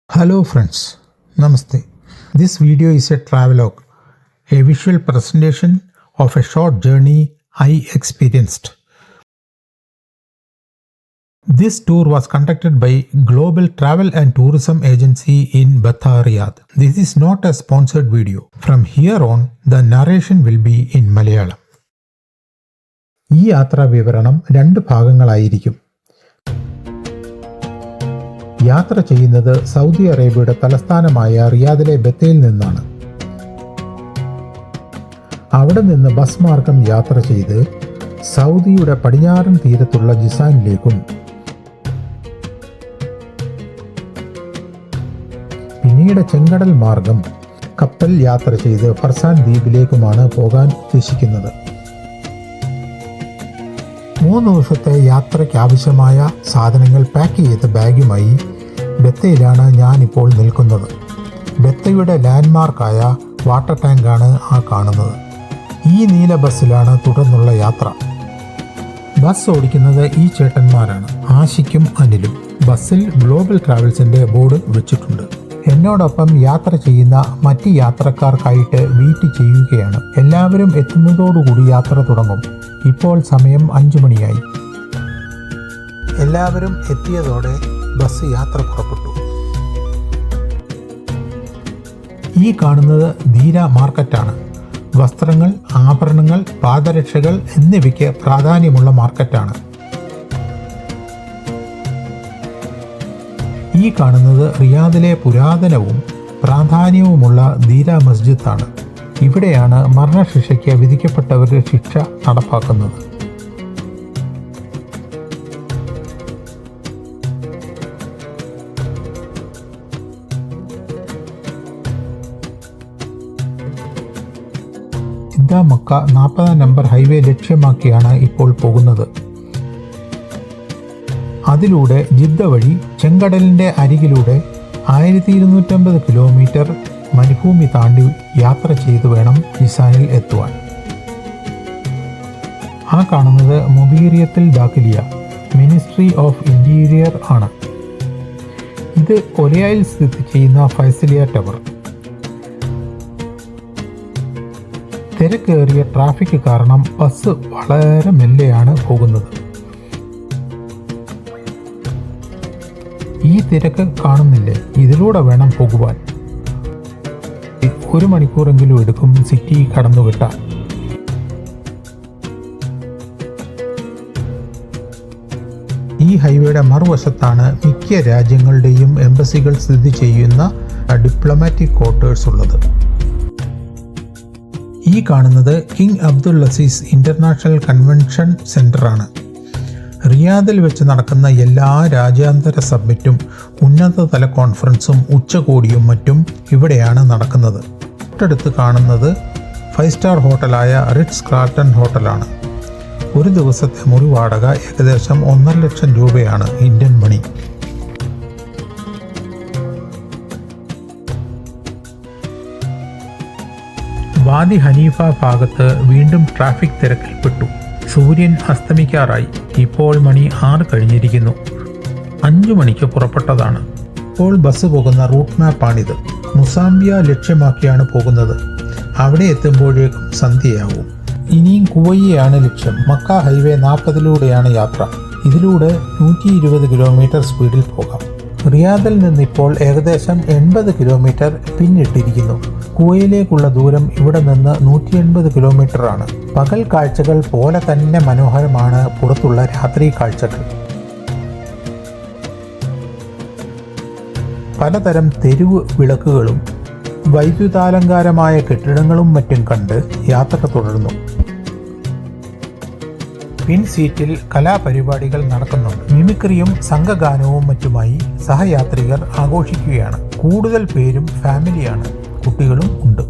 Hello friends, Namaste. This video is a travelogue, a visual presentation of a short journey I experienced. This tour was conducted by Global Travel and Tourism Agency in Batha, Riyadh. This is not a sponsored video. From here on, the narration will be in Malayalam. ഈ യാത്രാ വിവരണം 2 ഭാഗങ്ങളായിരിക്കും. യാത്ര ചെയ്യുന്നത് Saudi അറേബ്യയുടെ തലസ്ഥാനമായ റിയാദിലെ ബത്തയിൽ നിന്നാണ്. അവിടെ നിന്ന് ബസ് മാർഗം യാത്ര ചെയ്ത് സൗദിയുടെ പടിഞ്ഞാറൻ തീരത്തുള്ള ജിസാനിലേക്കും പിന്നീട് ചെങ്കടൽ മാർഗം കപ്പൽ യാത്ര ചെയ്ത് ഫർസാൻ ദ്വീപിലേക്കുമാണ് പോകാൻ ഉദ്ദേശിക്കുന്നത്. 3 ദിവസത്തെ യാത്രയ്ക്ക് ആവശ്യമായ സാധനങ്ങൾ പാക്ക് ചെയ്ത ബാഗുമായി ബത്തയിലാണ് ഞാനിപ്പോൾ നിൽക്കുന്നത്. ബത്തയുടെ ലാൻഡ്മാർക്കായ വാട്ടർ ടാങ്കാണ് ആ കാണുന്നത്. ഈ നീല ബസ്സിലാണ് തുടർന്നുള്ള യാത്ര. ബസ് ഓടിക്കുന്നത് ഈ ചേട്ടന്മാരാണ്, ആഷിക്കും അനിലും. ബസ്സിൽ ഗ്ലോബൽ ട്രാവൽസിൻ്റെ ബോർഡ് വെച്ചിട്ടുണ്ട്. എന്നോടൊപ്പം യാത്ര ചെയ്യുന്ന മറ്റ് യാത്രക്കാർക്കായിട്ട് വെയിറ്റ് ചെയ്യുകയാണ്. എല്ലാവരും എത്തുന്നതോടുകൂടി യാത്ര തുടങ്ങും. ഇപ്പോൾ സമയം 5 മണിയായി. എല്ലാവരും എത്തിയതോടെ ബസ് യാത്ര പുറപ്പെട്ടു. ഈ കാണുന്നത് ധീര മാർക്കറ്റാണ്. വസ്ത്രങ്ങൾ, ആഭരണങ്ങൾ, പാദരക്ഷകൾ എന്നിവയ്ക്ക് പ്രാധാന്യമുള്ള മാർക്കറ്റാണ്. ഈ കാണുന്നത് റിയാദിലെ പുരാതനവും പ്രാധാന്യവുമുള്ള ധീര മസ്ജിദാണ്. ഇവിടെയാണ് മരണശിക്ഷയ്ക്ക് വിധിക്കപ്പെട്ടവരുടെ ശിക്ഷ നടപ്പാക്കുന്നത്. ജിദ്ദ മക്ക 40 നമ്പർ ഹൈവേ ലക്ഷ്യമാക്കിയാണ് ഇപ്പോൾ പോകുന്നത്. അതിലൂടെ ജിദ്ദ വഴി ചെങ്കടലിൻ്റെ അരികിലൂടെ 1250 കിലോമീറ്റർ മരുഭൂമി താണ്ടി യാത്ര ചെയ്തു വേണം ജിസാനിൽ എത്തുവാൻ. ആ കാണുന്നത് മുദീറിയത്തുൽ ദാഖിലിയ, മിനിസ്ട്രി ഓഫ് ഇൻറ്റീരിയർ ആണ്. ഇത് ഒലയായിൽ സ്ഥിതി ചെയ്യുന്ന ഫൈസലിയ ടവർ. തിരക്കേറിയ ട്രാഫിക് കാരണം ബസ് വളരെ മെല്ലെയാണ് പോകുന്നത്. ഈ തിരക്ക് കാണുന്നില്ലേ? ഇതിലൂടെ വേണം പോകുവാൻ. 1 മണിക്കൂറെങ്കിലും എടുക്കും സിറ്റി കടന്നുവിട്ടാൽ. ഈ ഹൈവേയുടെ മറുവശത്താണ് മിക്ക രാജ്യങ്ങളുടെയും എംബസികൾ സ്ഥിതി ചെയ്യുന്ന ഡിപ്ലോമാറ്റിക് ക്വാർട്ടേഴ്സ് ഉള്ളത്. ഈ കാണുന്നത് King Abdul Aziz international convention സെൻ്ററാണ്. റിയാദിൽ വെച്ച് നടക്കുന്ന എല്ലാ രാജ്യാന്തര സബ്മിറ്റും ഉന്നതതല കോൺഫറൻസും ഉച്ചകോടിയും മറ്റും ഇവിടെയാണ് നടക്കുന്നത്. തൊട്ടടുത്ത് കാണുന്നത് 5 സ്റ്റാർ ഹോട്ടലായ റിറ്റ്സ് കാർട്ടൺ ഹോട്ടലാണ്. ഒരു ദിവസത്തെ മുറി വാടക ഏകദേശം 1.5 ലക്ഷം രൂപയാണ് ഇന്ത്യൻ മണി. വാദി ഹനീഫ ഭാഗത്ത് വീണ്ടും ട്രാഫിക് തിരക്കിൽപ്പെട്ടു. സൂര്യൻ അസ്തമിക്കാറായി. ഇപ്പോൾ മണി 6 കഴിഞ്ഞിരിക്കുന്നു. 5 മണിക്ക് പുറപ്പെട്ടതാണ്. ഇപ്പോൾ ബസ് പോകുന്ന റൂട്ട് മാപ്പാണിത്. മുസാംബിയ ലക്ഷ്യമാക്കിയാണ് പോകുന്നത്. അവിടെ എത്തുമ്പോഴേക്കും സന്ധ്യയാവും. ഇനിയും കുവൈയാണ് ലക്ഷ്യം. മക്ക ഹൈവേ 40ലൂടെയാണ് യാത്ര. ഇതിലൂടെ 120 കിലോമീറ്റർ സ്പീഡിൽ പോകാം. റിയാദിൽ നിന്നിപ്പോൾ ഏകദേശം 80 കിലോമീറ്റർ പിന്നിട്ടിരിക്കുന്നു. കുവൈയിലേക്കുള്ള ദൂരം ഇവിടെ നിന്ന് 180 കിലോമീറ്റർ ആണ്. പകൽ കാഴ്ചകൾ പോലെ തന്നെ മനോഹരമാണ് പുറത്തുള്ള രാത്രി കാഴ്ചകൾ. പലതരം തെരുവ് വിളക്കുകളും വൈദ്യുതാലങ്കാരമായ കെട്ടിടങ്ങളും മറ്റും കണ്ട് യാത്ര തുടർന്നു. പിൻ സീറ്റിൽ കലാപരിപാടികൾ നടക്കുന്നുണ്ട്. മിമിക്രിയും സംഘഗാനവും മറ്റുമായി സഹയാത്രികർ ആഘോഷിക്കുകയാണ്. കൂടുതൽ പേരും ഫാമിലിയാണ്, കുട്ടികളും ഉണ്ട്.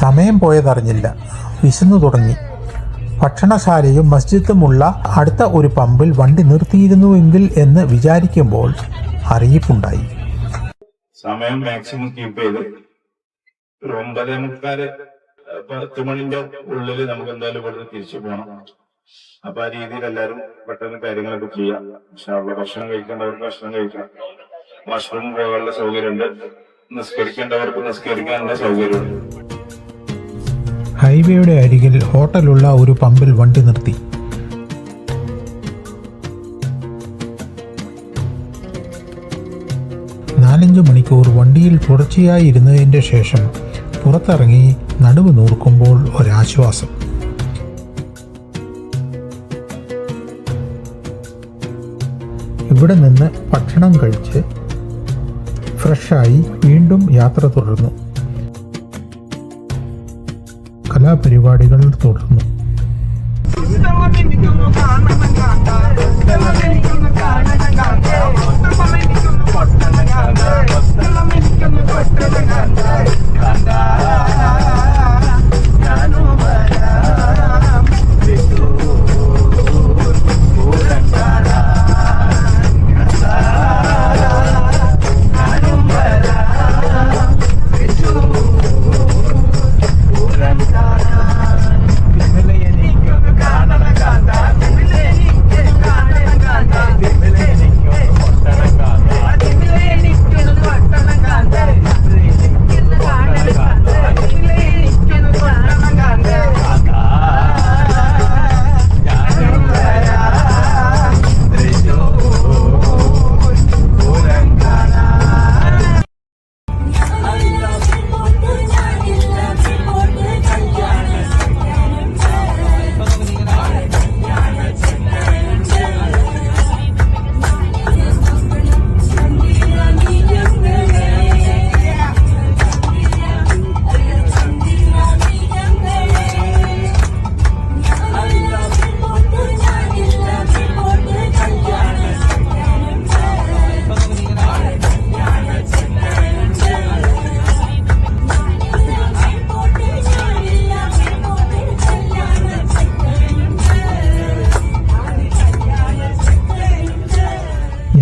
സമയം പോയതറിഞ്ഞില്ല. വിശന്നു തുടങ്ങി. ഭക്ഷണശാലയും മസ്ജിദുമുള്ള അടുത്ത ഒരു പമ്പിൽ വണ്ടി നിർത്തിയിരുന്നുവെങ്കിൽ എന്ന് വിചാരിക്കുമ്പോൾ അറിയിപ്പുണ്ടായി. സമയം മാക്സിമം കീപ്പ് ചെയ്ത് ഒരു 9:45 10 മണിന്റെ ഉള്ളിൽ നമുക്ക് എന്തായാലും ഇവിടുന്ന് തിരിച്ചു പോകണം. അപ്പൊ ആ രീതിയിൽ എല്ലാവരും പെട്ടെന്ന് കാര്യങ്ങളൊക്കെ ചെയ്യാം. ഭക്ഷണം കഴിക്കേണ്ടവർക്ക് ഭക്ഷണം കഴിക്കാം. വാഷ്റൂം പോകാനുള്ള സൗകര്യമുണ്ട്. നിസ്കരിക്കേണ്ടവർക്ക് നിസ്കരിക്കാനുള്ള സൗകര്യമുണ്ട്. ഹൈവേയുടെ അരികിൽ ഹോട്ടലുള്ള ഒരു പമ്പിൽ വണ്ടി നിർത്തി. നാലഞ്ച് മണിക്കൂർ വണ്ടിയിൽ തുടർച്ചയായി ഇരുന്നതിൻ്റെ ശേഷം പുറത്തിറങ്ങി നടുവ് നൂർക്കുമ്പോൾ ഒരാശ്വാസം. ഇവിടെ നിന്ന് ഭക്ഷണം കഴിച്ച് ഫ്രഷായി വീണ്ടും യാത്ര തുടർന്നു. കലാപരിപാടികൾ തുടർന്നു.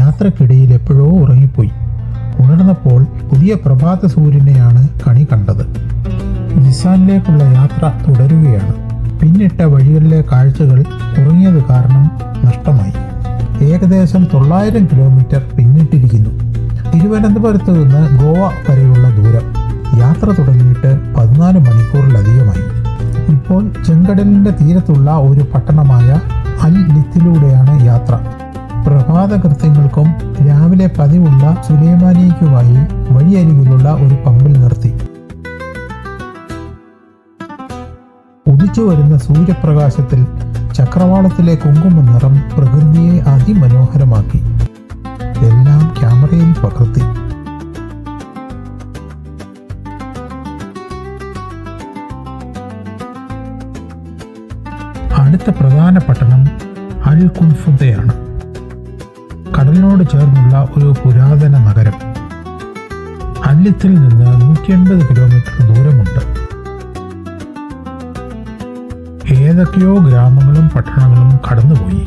യാത്രക്കിടയിൽ എപ്പോഴോ ഉറങ്ങിപ്പോയി. ഉണർന്നപ്പോൾ പുതിയ പ്രഭാത സൂര്യനെയാണ് കണി കണ്ടത്. ജിസാനിലേക്കുള്ള യാത്ര തുടരുകയാണ്. പിന്നിട്ട വഴികളിലെ കാഴ്ചകൾ ഉറങ്ങിയത് കാരണം നഷ്ടമായി. ഏകദേശം 900 കിലോമീറ്റർ പിന്നിട്ടിരിക്കുന്നു. തിരുവനന്തപുരത്ത് നിന്ന് ഗോവ വരെയുള്ള ദൂരം. യാത്ര തുടങ്ങിയിട്ട് 14 മണിക്കൂറിലധികമായി. ഇപ്പോൾ ചെങ്കടലിൻ്റെ തീരത്തുള്ള ഒരു പട്ടണമായ അൽ ലിത്തിലൂടെയാണ് യാത്ര. പ്രഭാത കൃത്യങ്ങൾക്കും രാവിലെ പതിവുള്ള സുലൈമാനിക്കുമായി വഴിയരികിലുള്ള ഒരു പമ്പിൽ നിർത്തി. ഉദിച്ചു വരുന്ന സൂര്യപ്രകാശത്തിൽ ചക്രവാളത്തിലെ കുങ്കുമ നിറം പ്രകൃതിയെ അതിമനോഹരമാക്കി. എല്ലാം ക്യാമറയിൽ പകർത്തി. അടുത്ത പ്രധാന പട്ടണം അൽ ഖുൻഫുദയാണ്. കടലിനോട് ചേർന്നുള്ള ഒരു പുരാതന നഗരം. അല്ലിത്തിൽ നിന്ന് 180 കിലോമീറ്റർ ദൂരമുണ്ട്. ഏതൊക്കെയോ ഗ്രാമങ്ങളും പട്ടണങ്ങളും കടന്നുപോയി.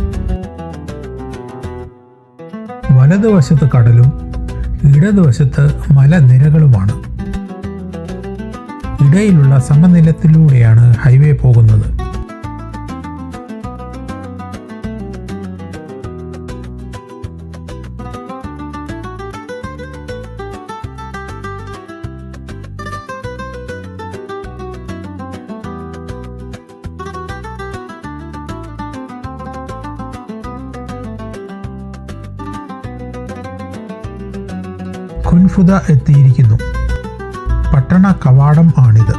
വലതുവശത്ത് കടലും ഇടതുവശത്ത് മലനിരകളുമാണ്. ഇടയിലുള്ള സമനിലത്തിലൂടെയാണ് ഹൈവേ പോകുന്നത്. ഖുൻഫുദ എത്തിയിരിക്കുന്നു. പട്ടണ കവാടം ആണിത്.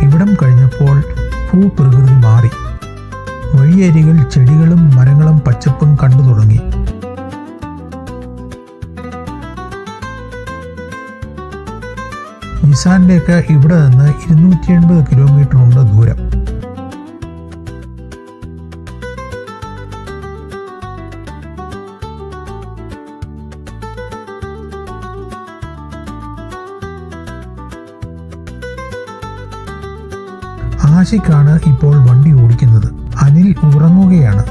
ഇവിടം കഴിഞ്ഞപ്പോൾ ഭൂപ്രകൃതി മാറി. വഴിയരികിൽ ചെടികളും മരങ്ങളും പച്ചപ്പും കണ്ടു തുടങ്ങി. ജിസാനിലേക്ക് ഇവിടെ നിന്ന് 280 കിലോമീറ്റർ ഉണ്ട് ദൂരം. ആഷിഖാണ് ഇപ്പോൾ വണ്ടി ഓടിക്കുന്നത്. അനിൽ ഉറങ്ങുകയാണ്.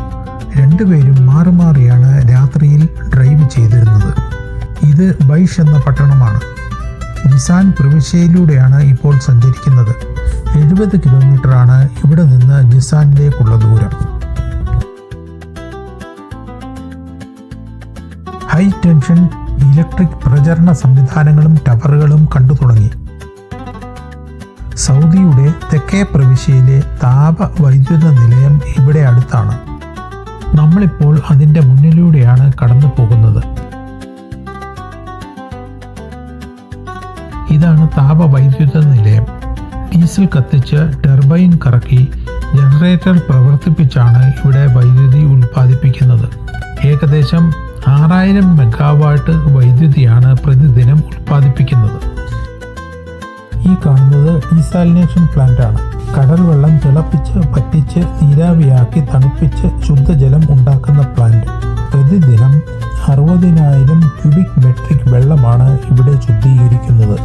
രണ്ടുപേരും മാറി മാറിയാണ് രാത്രിയിൽ ഡ്രൈവ് ചെയ്തിരുന്നത്. ഇത് ബൈഷ് എന്ന പട്ടണമാണ്. ജിസാൻ പ്രവിശ്യയിലൂടെയാണ് ഇപ്പോൾ സഞ്ചരിക്കുന്നത്. 70 കിലോമീറ്ററാണ് ഇവിടെ നിന്ന് ജിസാനിലേക്കുള്ള ദൂരം. ഹൈ ടെൻഷൻ ഇലക്ട്രിക് പ്രചരണ സംവിധാനങ്ങളും ടവറുകളും കണ്ടു തുടങ്ങി. സൗദിയുടെ തെക്കേ പ്രവിശ്യയിലെ താപ വൈദ്യുത നിലയം ഇവിടെ അടുത്താണ്. നമ്മളിപ്പോൾ അതിൻ്റെ മുന്നിലൂടെയാണ് കടന്നു പോകുന്നത്. ഇതാണ് താപ വൈദ്യുത നിലയം. ഡീസൽ കത്തിച്ച് ടർബൈൻ കറക്കി ജനറേറ്റർ പ്രവർത്തിപ്പിച്ചാണ് ഇവിടെ വൈദ്യുതി ഉൽപ്പാദിപ്പിക്കുന്നത്. ഏകദേശം 6000 മെഗാവാട്ട് വൈദ്യുതിയാണ് പ്രതിദിനം ഉൽപ്പാദിപ്പിക്കുന്നത്. ഈ കാണുന്നത് ഡീസാലിനേഷൻ പ്ലാന്റ് ആണ്. കടൽ വെള്ളം തിളപ്പിച്ച് വറ്റിച്ച് നീരാവിയാക്കി തണുപ്പിച്ച് ശുദ്ധജലം ഉണ്ടാക്കുന്ന പ്ലാന്റ്. പ്രതിദിനം 60,000 ക്യൂബിക് മെട്രിക് വെള്ളമാണ് ഇവിടെ ശുദ്ധീകരിക്കുന്നത്.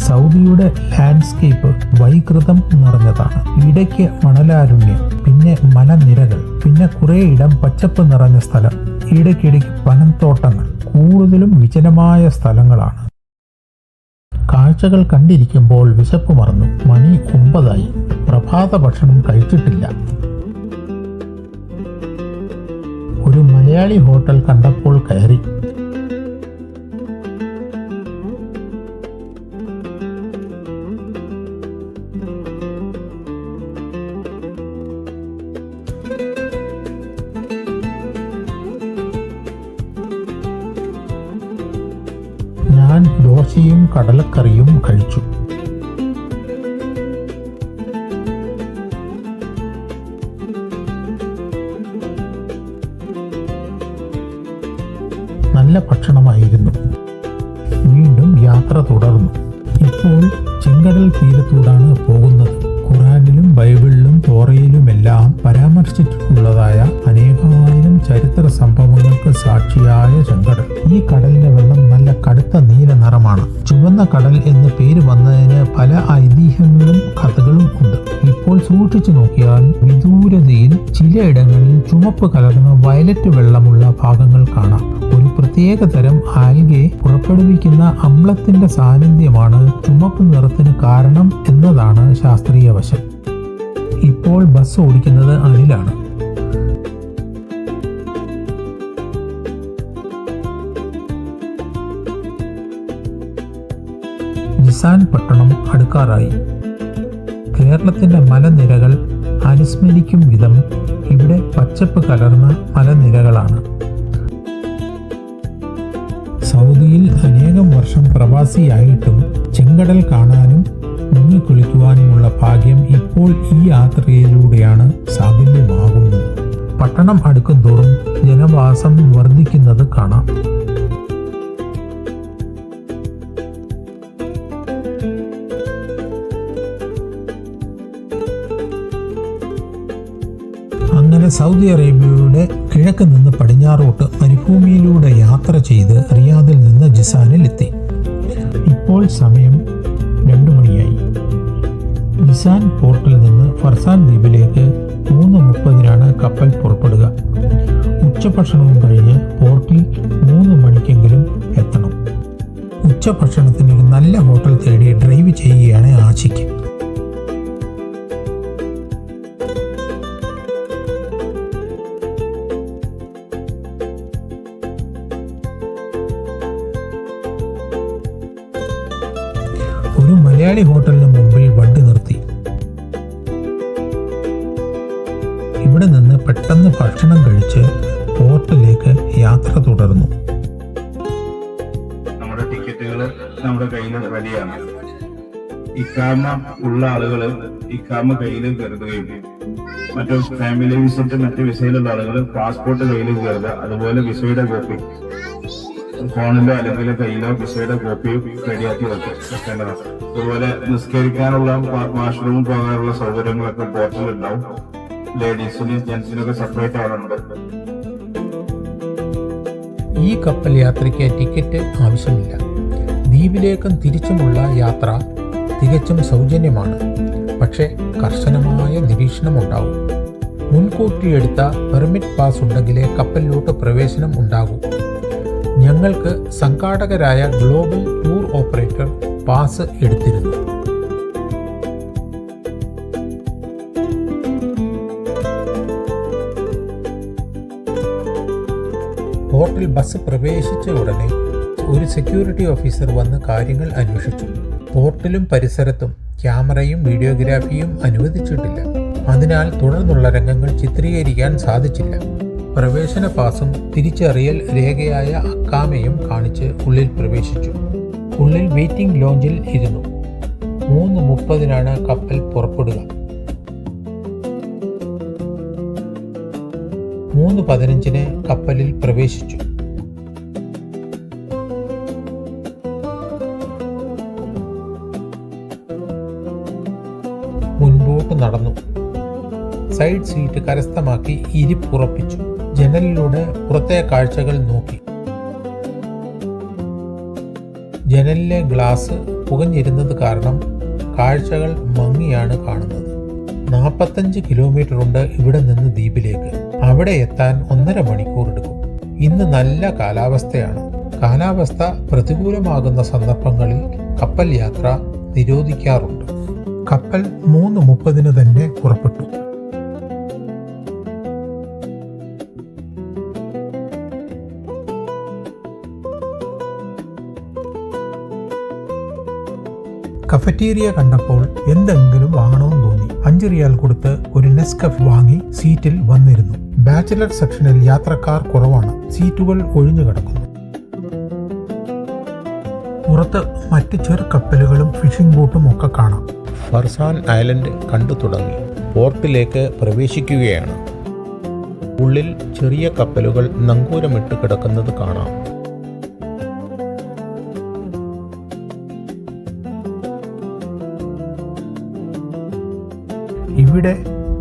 സൗദിയുടെ ലാൻഡ്സ്കേപ്പ് വൈകൃതം നിറഞ്ഞതാണ്. ഇടയ്ക്ക് മണലാരുണ്യം, പിന്നെ മലനിരകൾ, പിന്നെ കുറേ ഇടം പച്ചപ്പ് നിറഞ്ഞ സ്ഥലം, ഇടയ്ക്കിടയ്ക്ക് പനത്തോട്ടങ്ങൾ. കൂടുതലും വിജനമായ സ്ഥലങ്ങളാണ്. കാഴ്ചകൾ കണ്ടിരിക്കുമ്പോൾ വിശപ്പ് മറന്നു. മണി 9 പ്രഭാത ഭക്ഷണം കഴിച്ചിട്ടില്ല. ഒരു മലയാളി ഹോട്ടൽ കണ്ടപ്പോൾ കയറി. ഞാൻ ദോശയും കടലക്കറിയും കഴിച്ചു. നല്ല ഭക്ഷണമായിരുന്നു. വീണ്ടും യാത്ര തുടർന്നു. ഇപ്പോൾ ചെങ്കടൽ തീരത്തൂടാണ് പോകുന്നത്. ഖുറാനിലും ബൈബിളിലും തോറയിലുമെല്ലാം പരാമർശിച്ചിട്ടുള്ളതായ അനേകായിരം ചരിത്ര സംഭവങ്ങൾക്ക് സാക്ഷിയായ ചെങ്കടൽ. ഈ കടലിന്റെ വെള്ളം നല്ല കടുത്ത നീല നിറമാണ്. ചുവന്ന കടൽ എന്ന് പേര് വന്നതിന് പല ഐതിഹ്യങ്ങളും കഥകളും ഉണ്ട്. ഇപ്പോൾ സൂക്ഷിച്ചു നോക്കിയാൽ വിദൂരതയിൽ ചിലയിടങ്ങളിൽ ചുമപ്പ് കലർന്ന വയലറ്റ് വെള്ളമുള്ള ഭാഗങ്ങൾ കാണാം. ഒരു പ്രത്യേക തരം ആൽഗെ പുറപ്പെടുവിക്കുന്ന അമ്ലത്തിന്റെ സാന്നിധ്യമാണ് ചുമപ്പ് നിറത്തിന് കാരണം എന്നതാണ് ശാസ്ത്രീയ വശം. ഇപ്പോൾ ബസ് ഓടിക്കുന്നത് അനിലാണ്. ജിസാൻ പട്ടണം അടുക്കാറായി. കേരളത്തിന്റെ മലനിരകൾ അനുസ്മരിക്കും വിധം ഇവിടെ പച്ചപ്പ് കലർന്ന മലനിരകളാണ്. സൗദിയിൽ അനേകം വർഷം പ്രവാസിയായിട്ടും ചെങ്കടൽ കാണാനും മുങ്ങിക്കുളിക്കുവാനുമുള്ള ഭാഗ്യം ഇപ്പോൾ ഈ യാത്രയിലൂടെയാണ് സാഫല്യമാകുന്നത്. പട്ടണം അടുക്കും തോറും ജനവാസം വർദ്ധിക്കുന്നത് കാണാം. അങ്ങനെ സൗദി അറേബ്യയുടെ കിഴക്ക് നിന്ന് പടിഞ്ഞാറോട്ട് മരുഭൂമിയിലൂടെ യാത്ര ചെയ്ത് റിയാദിൽ നിന്ന് ജിസാനിലെത്തി. ഇപ്പോൾ സമയം 2 മണിയായി. ജിസാൻ പോർട്ടിൽ നിന്ന് ഫർസാൻ ദ്വീപിലേക്ക് 3:30 കപ്പൽ പുറപ്പെടുക. ഉച്ചഭക്ഷണവും കഴിഞ്ഞ് പോർട്ടിൽ 3 മണിക്കെങ്കിലും എത്തണം. ഉച്ചഭക്ഷണത്തിന് ഒരു നല്ല ഹോട്ടൽ തേടി ഡ്രൈവ് ചെയ്യുകയാണ് ആഷിഖ്. ഒരു മലയാളി ഹോട്ടലിന് മുമ്പിൽ വണ്ടി നിർത്തി. ഇവിടെ നിന്ന് പെട്ടെന്ന് ഭക്ഷണം കഴിച്ച് പോർട്ടിലേക്ക് യാത്ര തുടർന്നു. നമ്മുടെ ടിക്കറ്റുകൾ നമ്മുടെ കയ്യിൽ റെഡിയാണ്. ഇക്കാമ ഉള്ള ആളുകൾ ഇക്കാമ കയ്യിൽ കരുതുകയും മറ്റു ഫാമിലി വിസിറ്റ് മറ്റു വിസയിലുള്ള ആളുകൾ പാസ്പോർട്ട് കയ്യിൽ കരുതുക. അതുപോലെ വിസയുടെ കോപ്പി ഫോണിലോ അല്ലെങ്കിൽ കയ്യിലോ വിസയുടെ കോപ്പിയും റെഡിയാക്കി വെക്കേണ്ടതാണ്. അതുപോലെ നിസ്കരിക്കാനുള്ള വാഷ്റൂമിൽ പോകാനുള്ള സൗകര്യങ്ങളൊക്കെ പോർട്ടൽ ഉണ്ടാവും. ലേഡീസിനും ജെന്റ്സിനൊക്കെ സെപ്പറേറ്റ് ആളുണ്ട്. ഈ കപ്പൽ യാത്രയ്ക്ക് ടിക്കറ്റ് ആവശ്യമില്ല. ദ്വീപിലേക്കും തിരിച്ചുമുള്ള യാത്ര തികച്ചും സൗജന്യമാണ്. പക്ഷേ കർശനമായ നിരീക്ഷണമുണ്ടാവും. മുൻകൂട്ടിയെടുത്ത പെർമിറ്റ് പാസ് ഉണ്ടെങ്കിലേ കപ്പലിലോട്ട് പ്രവേശനം ഉണ്ടാകൂ. ഞങ്ങൾക്ക് സംഘാടകരായ ഗ്ലോബൽ ടൂർ ഓപ്പറേറ്റർ പാസ് എടുത്തിരുന്നു. പോർട്ടിൽ ബസ് പ്രവേശിച്ച ഉടനെ ഒരു സെക്യൂരിറ്റി ഓഫീസർ വന്ന് കാര്യങ്ങൾ അന്വേഷിച്ചു. പോർട്ടിലും പരിസരത്തും ക്യാമറയും വീഡിയോഗ്രാഫിയും അനുവദിച്ചിട്ടില്ല. അതിനാൽ തുടർന്നുള്ള രംഗങ്ങൾ ചിത്രീകരിക്കാൻ സാധിച്ചില്ല. പ്രവേശന പാസും തിരിച്ചറിയൽ രേഖയായ അക്കാമയും കാണിച്ച് ഉള്ളിൽ പ്രവേശിച്ചു. ഉള്ളിൽ വെയിറ്റിംഗ് ലോഞ്ചിൽ ഇരുന്നു. 3:30 കപ്പൽ പുറപ്പെടുക. 3:15 കപ്പലിൽ പ്രവേശിച്ചു. മുൻപോട്ട് നടന്നു. സൈഡ് സീറ്റ് കരസ്ഥമാക്കി ഇരിപ്പുറപ്പിച്ചു. ജനലിലൂടെ പുറത്തെ കാഴ്ചകൾ നോക്കി. ജനലിലെ ഗ്ലാസ് പുകഞ്ഞിരുന്നത് കാരണം കാഴ്ചകൾ മങ്ങിയാണ് കാണുന്നത്. 45 കിലോമീറ്റർ ഉണ്ട് ഇവിടെ നിന്ന് ദ്വീപിലേക്ക്. അവിടെ എത്താൻ 1.5 മണിക്കൂർ എടുക്കും. ഇന്ന് നല്ല കാലാവസ്ഥയാണ്. കാലാവസ്ഥ പ്രതികൂലമാകുന്ന സന്ദർഭങ്ങളിൽ കപ്പൽ യാത്ര നിരോധിക്കാറുണ്ട്. കപ്പൽ 3:30 തന്നെ പുറപ്പെട്ടു. കഫറ്റീരിയ കണ്ടപ്പോൾ എന്തെങ്കിലും വാങ്ങണമെന്ന് തോന്നി. 5 റിയാൽ കൊടുത്ത് ഒരു നെസ്കഫ് വാങ്ങി സീറ്റിൽ വന്നിരുന്നു. ബാച്ചിലർ സെക്ഷനിൽ യാത്രക്കാർ കുറവാണ്. സീറ്റുകൾ ഒഴിഞ്ഞു കിടക്കുന്നു. പുറത്ത് മറ്റ് ചെറു കപ്പലുകളും ഫിഷിംഗ് ബോട്ടും ഒക്കെ കാണാം. ഫർസാൻ ഐലൻഡ് കണ്ടു തുടങ്ങി. പോർട്ടിലേക്ക് പ്രവേശിക്കുകയാണ്. ഉള്ളിൽ ചെറിയ കപ്പലുകൾ നങ്കൂരമിട്ട് കിടക്കുന്നത് കാണാം. ഇവിടെ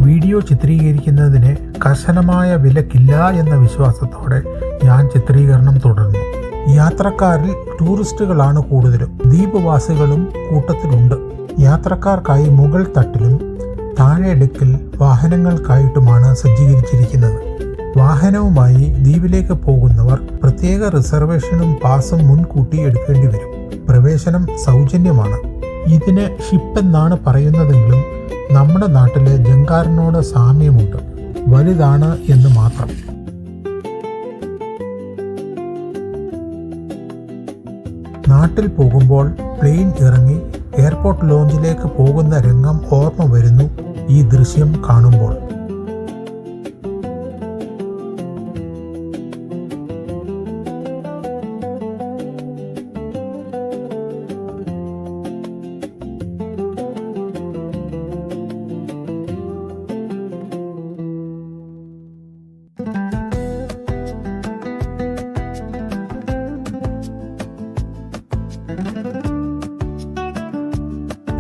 വീഡിയോ ചിത്രീകരിക്കുന്നതിന് കർശനമായ വിലക്കില്ല എന്ന വിശ്വാസത്തോടെ ഞാൻ ചിത്രീകരണം തുടർന്നു. യാത്രക്കാരിൽ ടൂറിസ്റ്റുകളാണ് കൂടുതലും. ദ്വീപവാസികളും കൂട്ടത്തിലുണ്ട്. യാത്രക്കാർക്കായി മുകൾ തട്ടിലും താഴെ ഡെക്കിൽ വാഹനങ്ങൾക്കായിട്ടുമാണ് സജ്ജീകരിച്ചിരിക്കുന്നത്. വാഹനവുമായി ദ്വീപിലേക്ക് പോകുന്നവർ പ്രത്യേക റിസർവേഷനും പാസും മുൻകൂട്ടി എടുക്കേണ്ടി വരും. പ്രവേശനം സൗജന്യമാണ്. ഇതിന് ഷിപ്പ് എന്നാണ് പറയുന്നതെങ്കിലും നമ്മുടെ നാട്ടിലെ ജങ്കാറിനോട് സാമ്യമുണ്ട്. വലുതാണ് എന്ന് മാത്രം. നാട്ടിൽ പോകുമ്പോൾ പ്ലെയിൻ ഇറങ്ങി എയർപോർട്ട് ലോഞ്ചിലേക്ക് പോകുന്ന രംഗം ഓർമ്മ വരുന്നു ഈ ദൃശ്യം കാണുമ്പോൾ.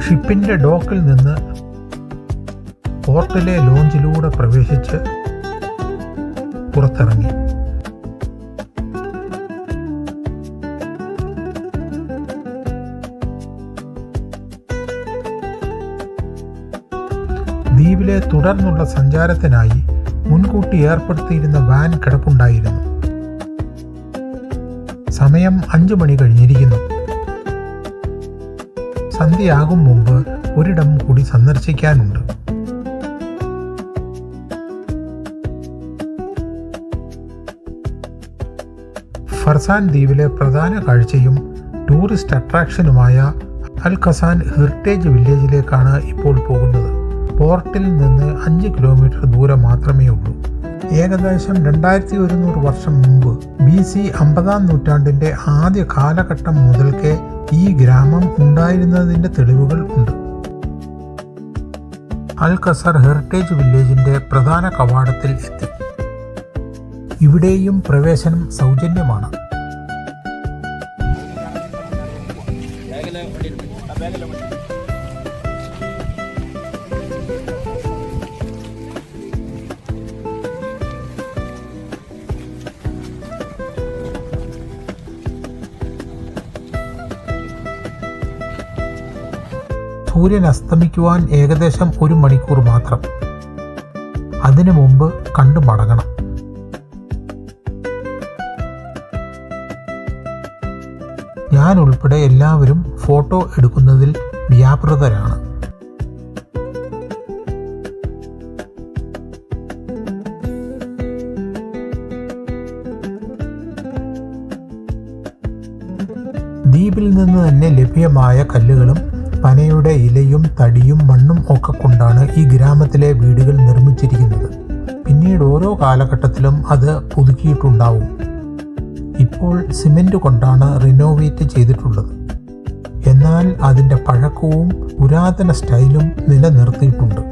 ഷിപ്പിന്റെ ഡോക്കിൽ നിന്ന് പോർട്ടിലെ ലോഞ്ചിലൂടെ പ്രവേശിച്ച് പുറത്തിറങ്ങി. ദ്വീപിലെ തുടർന്നുള്ള സഞ്ചാരത്തിനായി മുൻകൂട്ടി ഏർപ്പെടുത്തിയിരുന്ന വാൻ കിടപ്പുണ്ടായിരുന്നു. സമയം 5 മണി കഴിഞ്ഞിരിക്കുന്നു. സന്ധ്യയാകും മുമ്പ് ഒരിടം കൂടി സന്ദർശിക്കാനുണ്ട്. ഫർസാൻ ദ്വീപിലെ പ്രധാന കാഴ്ചയും ടൂറിസ്റ്റ് അട്രാക്ഷനുമായ അൽ ഖസാൻ ഹെറിറ്റേജ് വില്ലേജിലേക്കാണ് ഇപ്പോൾ പോകുന്നത്. പോർട്ടിൽ നിന്ന് 5 കിലോമീറ്റർ ദൂരം മാത്രമേ ഉള്ളൂ. ഏകദേശം 2100 വർഷം മുമ്പ് BC 50-ാം നൂറ്റാണ്ടിന്റെ ആദ്യ കാലഘട്ടം മുതൽക്കേ ഈ ഗ്രാമം ഉണ്ടായിരുന്നതിന്റെ തെളിവുകൾ ഉണ്ട്. അൽ ഖസർ ഹെറിറ്റേജ് വില്ലേജിന്റെ പ്രധാന കവാടത്തിൽ എത്തി. ഇവിടെയും പ്രവേശനം സൗജന്യമാണ്. സൂര്യൻ അസ്തമിക്കുവാൻ ഏകദേശം 1 മണിക്കൂർ മാത്രം. അതിനു മുമ്പ് കണ്ടു മടങ്ങണം. ഞാൻ ഉൾപ്പെടെ എല്ലാവരും ഫോട്ടോ എടുക്കുന്നതിൽ വ്യാപൃതരാണ്. ദ്വീപിൽ നിന്ന് തന്നെ ലഭ്യമായ കല്ലുകളും പനയുടെ ഇലയും തടിയും മണ്ണും ഒക്കെ കൊണ്ടാണ് ഈ ഗ്രാമത്തിലെ വീടുകൾ നിർമ്മിച്ചിരിക്കുന്നത്. പിന്നീട് ഓരോ കാലഘട്ടത്തിലും അത് പുതുക്കിയിട്ടുണ്ടാവും. ഇപ്പോൾ സിമന്റ് കൊണ്ടാണ് റിനോവേറ്റ് ചെയ്തിട്ടുള്ളത്. എന്നാൽ അതിൻ്റെ പഴക്കവും പുരാതന സ്റ്റൈലും നിലനിർത്തിയിട്ടുണ്ട്.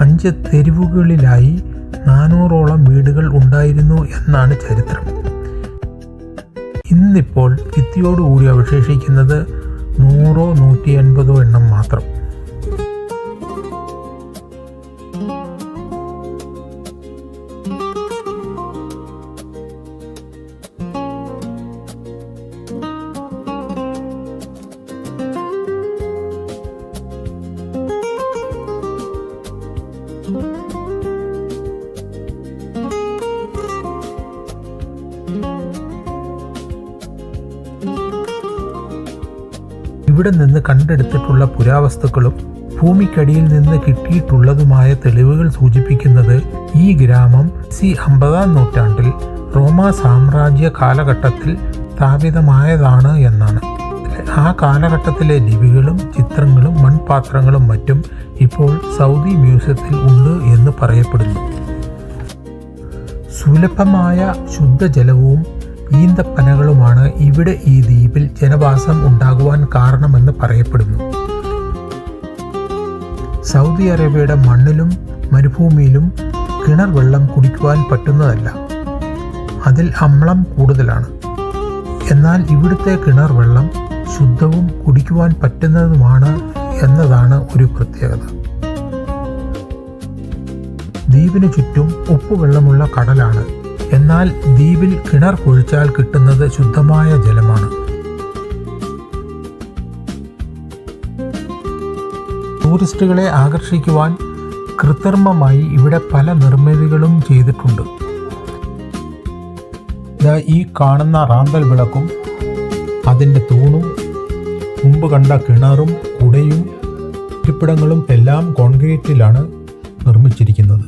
5 തെരുവുകളിലായി 400ഓളം വീടുകൾ ഉണ്ടായിരുന്നു എന്നാണ് ചരിത്രം. ഇന്നിപ്പോൾ ഭിത്തിയോടുകൂടി അവശേഷിക്കുന്നത് 100 150 എണ്ണം മാത്രം. ഇവിടെ നിന്ന് കണ്ടെടുത്തിട്ടുള്ള പുരാവസ്തുക്കളും ഭൂമിക്കടിയിൽ നിന്ന് കിട്ടിയിട്ടുള്ളതുമായ തെളിവുകൾ സൂചിപ്പിക്കുന്നത് ഈ ഗ്രാമം 50-ാം നൂറ്റാണ്ടിൽ റോമാ സാമ്രാജ്യ കാലഘട്ടത്തിൽ സ്ഥാപിതമായതാണ് എന്നാണ്. ആ കാലഘട്ടത്തിലെ ലിപികളും ചിത്രങ്ങളും മൺപാത്രങ്ങളും മറ്റും ഇപ്പോൾ സൗദി മ്യൂസിയത്തിൽ ഉണ്ട് എന്ന് പറയപ്പെടുന്നു. സുലഭമായ ശുദ്ധജലവും ഈന്തപ്പനകളുമാണ് ഇവിടെ ഈ ദ്വീപിൽ ജനവാസം ഉണ്ടാകുവാൻ കാരണമെന്ന് പറയപ്പെടുന്നു. സൗദി അറേബ്യയുടെ മണ്ണിലും മരുഭൂമിയിലും കിണർ വെള്ളം കുടിക്കുവാൻ പറ്റുന്നതല്ല. അതിൽ അമ്ലം കൂടുതലാണ്. എന്നാൽ ഇവിടുത്തെ കിണർ വെള്ളം ശുദ്ധവും കുടിക്കുവാൻ പറ്റുന്നതുമാണ് എന്നതാണ് ഒരു പ്രത്യേകത. ദ്വീപിന് ചുറ്റും ഉപ്പുവെള്ളമുള്ള കടലാണ്. എന്നാൽ ദ്വീപിൽ കിണർ കുഴിച്ചാൽ കിട്ടുന്നത് ശുദ്ധമായ ജലമാണ്. ടൂറിസ്റ്റുകളെ ആകർഷിക്കുവാൻ കൃത്രിമമായി ഇവിടെ പല നിർമ്മിതികളും ചെയ്തിട്ടുണ്ട്. ഈ കാണുന്ന റാന്തൽ വിളക്കും അതിൻ്റെ തൂണും മുമ്പ് കണ്ട കിണറും കുടയും ഇരിപ്പിടങ്ങളും എല്ലാം കോൺക്രീറ്റിലാണ് നിർമ്മിച്ചിരിക്കുന്നത്.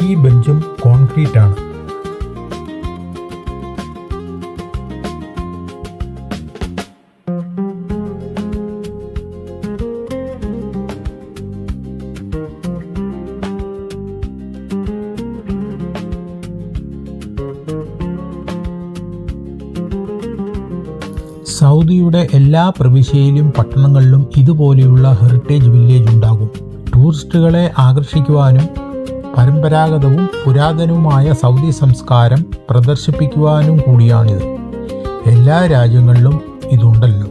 ഈ ബെഞ്ചും കോൺക്രീറ്റ് ആണ്. സൗദിയുടെ എല്ലാ പ്രവിശ്യയിലും പട്ടണങ്ങളിലും ഇതുപോലെയുള്ള ഹെറിറ്റേജ് വില്ലേജ് ഉണ്ടാകും. ടൂറിസ്റ്റുകളെ ആകർഷിക്കുവാനും പരമ്പരാഗതവും പുരാതനവുമായ സൗദി സംസ്കാരം പ്രദർശിപ്പിക്കുവാനും കൂടിയാണിത്. എല്ലാ രാജ്യങ്ങളിലും ഇതുണ്ടല്ലോ.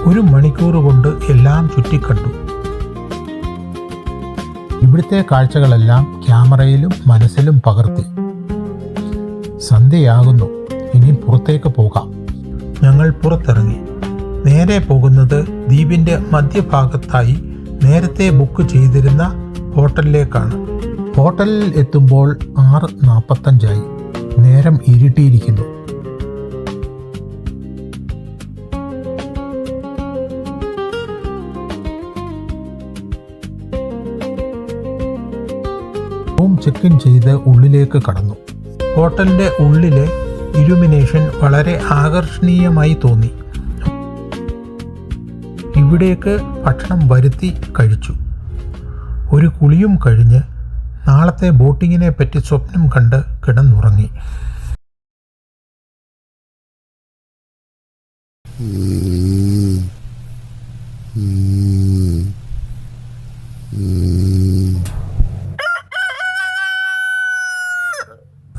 ഒരു മണിക്കൂർ കൊണ്ട് എല്ലാം ചുറ്റിക്കണ്ടു. ഇവിടുത്തെ കാഴ്ചകളെല്ലാം ക്യാമറയിലും മനസ്സിലും പകർത്തി. സന്ധ്യയാകുന്നു, ഇനി പുറത്തേക്ക് പോകാം. ഞങ്ങൾ പുറത്തിറങ്ങി. നേരെ പോകുന്നത് ദ്വീപിൻ്റെ മധ്യഭാഗത്തായി നേരത്തെ ബുക്ക് ചെയ്തിരുന്ന ഹോട്ടലിലേക്കാണ്. ഹോട്ടലിൽ എത്തുമ്പോൾ 6:45 നേരം ഇരുട്ടിയിരിക്കുന്നു. റൂം ചെക്ക് ഇൻ ചെയ്ത് ഉള്ളിലേക്ക് കടന്നു. ഹോട്ടലിൻ്റെ ഉള്ളിലെ ഇലുമിനേഷൻ വളരെ ആകർഷണീയമായി തോന്നി. ഇവിടേക്ക് ഭക്ഷണം വരുത്തി കഴിച്ചു. ഒരു കുളിയും കഴിഞ്ഞ് നാളത്തെ ബോട്ടിങ്ങിനെ പറ്റി സ്വപ്നം കണ്ട് കിടന്നുറങ്ങി.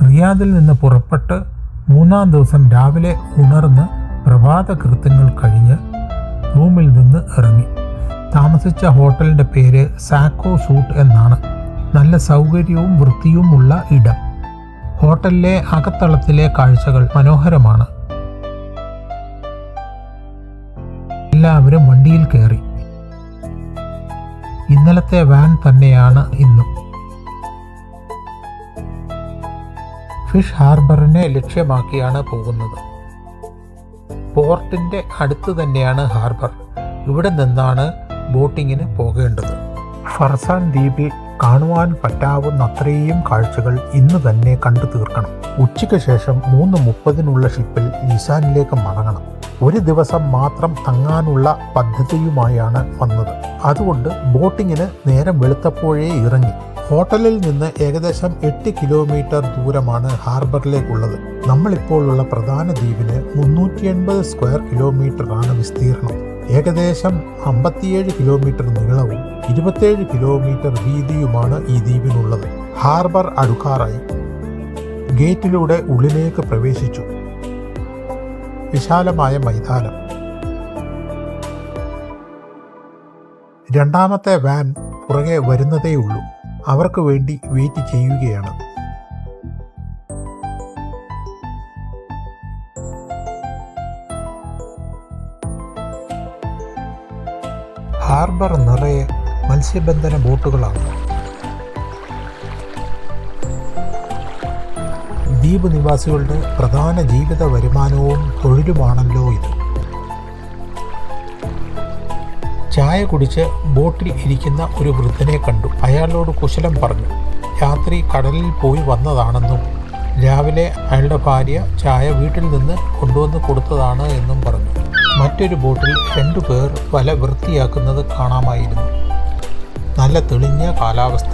റിയാദിൽ നിന്ന് പുറപ്പെട്ട് 3-ാം ദിവസം രാവിലെ ഉണർന്ന് പ്രഭാത കൃത്യങ്ങൾ കഴിഞ്ഞ് റൂമിൽ നിന്ന് ഇറങ്ങി. താമസിച്ച ഹോട്ടലിൻ്റെ പേര് സാക്കോ സൂട്ട് എന്നാണ്. നല്ല സൗകര്യവും വൃത്തിയുമുള്ള ഇടം. ഹോട്ടലിലെ അകത്തളത്തിലെ കാഴ്ചകൾ മനോഹരമാണ്. എല്ലാവരും വണ്ടിയിൽ കയറി. ഇന്നലത്തെ വാൻ തന്നെയാണ് ഇന്നും. ഫിഷ് ഹാർബറിനെ ലക്ഷ്യമാക്കിയാണ് പോകുന്നത്. പോർട്ടിൻ്റെ അടുത്ത് തന്നെയാണ് ഹാർബർ. ഇവിടെ നിന്നാണ് ബോട്ടിങ്ങിന് പോകേണ്ടത്. ഫർസാൻ ദ്വീപിൽ കാണുവാൻ പറ്റാവുന്ന അത്രയും കാഴ്ചകൾ ഇന്ന് തന്നെ കണ്ടു തീർക്കണം. ഉച്ചയ്ക്ക് ശേഷം 3:30 ഷിപ്പിൽ ലിസാനിലേക്ക് മടങ്ങണം. ഒരു ദിവസം മാത്രം തങ്ങാനുള്ള പദ്ധതിയുമായാണ് വന്നത്. അതുകൊണ്ട് ബോട്ടിങ്ങിന് നേരം വെളുത്തപ്പോഴേ ഇറങ്ങി. ഹോട്ടലിൽ നിന്ന് ഏകദേശം 8 കിലോമീറ്റർ ദൂരമാണ് ഹാർബറിലേക്കുള്ളത്. നമ്മളിപ്പോൾ ഉള്ള പ്രധാന ദ്വീപിന് 380 സ്ക്വയർ കിലോമീറ്ററാണ് വിസ്തീർണം. ഏകദേശം 57 കിലോമീറ്റർ നീളവും 27 കിലോമീറ്റർ വീതിയുമാണ് ഈ ദ്വീപിനുള്ളത്. ഹാർബർ അടുക്കാറായി. ഗേറ്റിലൂടെ ഉള്ളിലേക്ക് പ്രവേശിച്ചു. വിശാലമായ മൈതാനം. രണ്ടാമത്തെ വാൻ പുറകെ വരുന്നതേയുള്ളൂ. അവർക്ക് വേണ്ടി വെയിറ്റ് ചെയ്യുകയാണ്. ഹാർബർ നിറയെ മത്സ്യബന്ധന ബോട്ടുകളാണ്. ദ്വീപ് നിവാസികളുടെ പ്രധാന ജീവിത വരുമാനവും തൊഴിലുമാണല്ലോ ഇത്. ചായ കുടിച്ച് ബോട്ടിൽ ഇരിക്കുന്ന ഒരു വൃദ്ധനെ കണ്ടു. അയാളോട് കുശലം പറഞ്ഞു. രാത്രി കടലിൽ പോയി വന്നതാണെന്നും രാവിലെ അയാളുടെ ഭാര്യ ചായ വീട്ടിൽ നിന്ന് കൊണ്ടുവന്ന് കൊടുത്തതാണ് എന്നും പറഞ്ഞു. മറ്റൊരു ബോട്ടിൽ 2 പേർ വല വൃത്തിയാക്കുന്നത് കാണാമായിരുന്നു. നല്ല തെളിഞ്ഞ കാലാവസ്ഥ.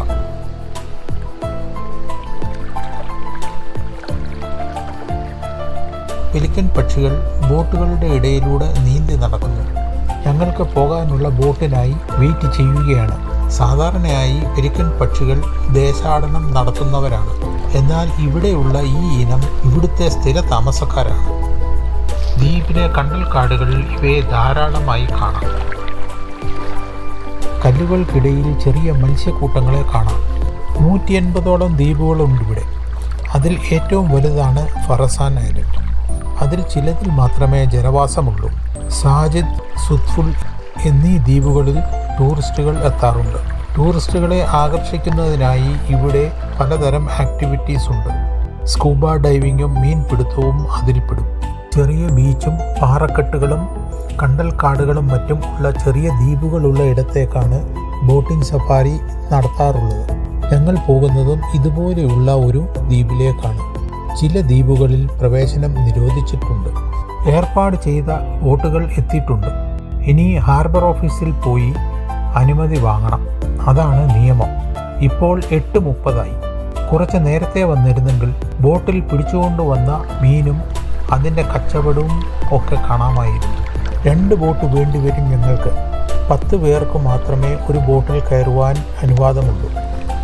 പെലിക്കൻ പക്ഷികൾ ബോട്ടുകളുടെ ഇടയിലൂടെ നീന്തി നടക്കുന്നു. ഞങ്ങൾക്ക് പോകാനുള്ള ബോട്ടിനായി വെയിറ്റ് ചെയ്യുകയാണ്. സാധാരണയായി പെലിക്കൻ പക്ഷികൾ ദേശാടനം നടത്തുന്നവരാണ്. എന്നാൽ ഇവിടെയുള്ള ഈ ഇനം ഇവിടുത്തെ സ്ഥിര താമസക്കാരാണ്. ദ്വീപിലെ കണ്ടൽക്കാടുകളിൽ ഇവയെ ധാരാളമായി കാണാം. കല്ലുകൾക്കിടയിൽ ചെറിയ മത്സ്യക്കൂട്ടങ്ങളെ കാണാം. 180ഓളം ദ്വീപുകളുണ്ട് ഇവിടെ. അതിൽ ഏറ്റവും വലുതാണ് ഫറസാൻ ഐലൻഡ്. അതിൽ ചിലതിൽ മാത്രമേ ജനവാസമുള്ളൂ. സാജിദ്, സുത്ഫുൽ എന്നീ ദ്വീപുകളിൽ ടൂറിസ്റ്റുകൾ എത്താറുണ്ട്. ടൂറിസ്റ്റുകളെ ആകർഷിക്കുന്നതിനായി ഇവിടെ പലതരം ആക്ടിവിറ്റീസ് ഉണ്ട്. സ്കൂബ ഡൈവിങ്ങും മീൻപിടുത്തവും അതിൽപ്പെടും. ചെറിയ ബീച്ചും പാറക്കെട്ടുകളും കണ്ടൽക്കാടുകളും മറ്റും ഉള്ള ചെറിയ ദ്വീപുകളുള്ള ഇടത്തേക്കാണ് ബോട്ടിംഗ് സഫാരി നടത്താറുള്ളത്. ഞങ്ങൾ പോകുന്നതും ഇതുപോലെയുള്ള ഒരു ദ്വീപിലേക്കാണ്. ചില ദ്വീപുകളിൽ പ്രവേശനം നിരോധിച്ചിട്ടുണ്ട്. ഏർപ്പാട് ചെയ്ത ബോട്ടുകൾ എത്തിയിട്ടുണ്ട്. ഇനി ഹാർബർ ഓഫീസിൽ പോയി അനുമതി വാങ്ങണം. അതാണ് നിയമം. ഇപ്പോൾ 8:30 കുറച്ച് നേരത്തെ വന്നിരുന്നെങ്കിൽ ബോട്ടിൽ പിടിച്ചുകൊണ്ടുവന്ന മീനും അതിൻ്റെ കച്ചവടവും ഒക്കെ കാണാമായിരുന്നു. 2 ബോട്ട് വേണ്ടിവരും ഞങ്ങൾക്ക്. 10 പേർക്ക് മാത്രമേ ഒരു ബോട്ടിൽ കയറുവാൻ അനുവാദമുള്ളൂ.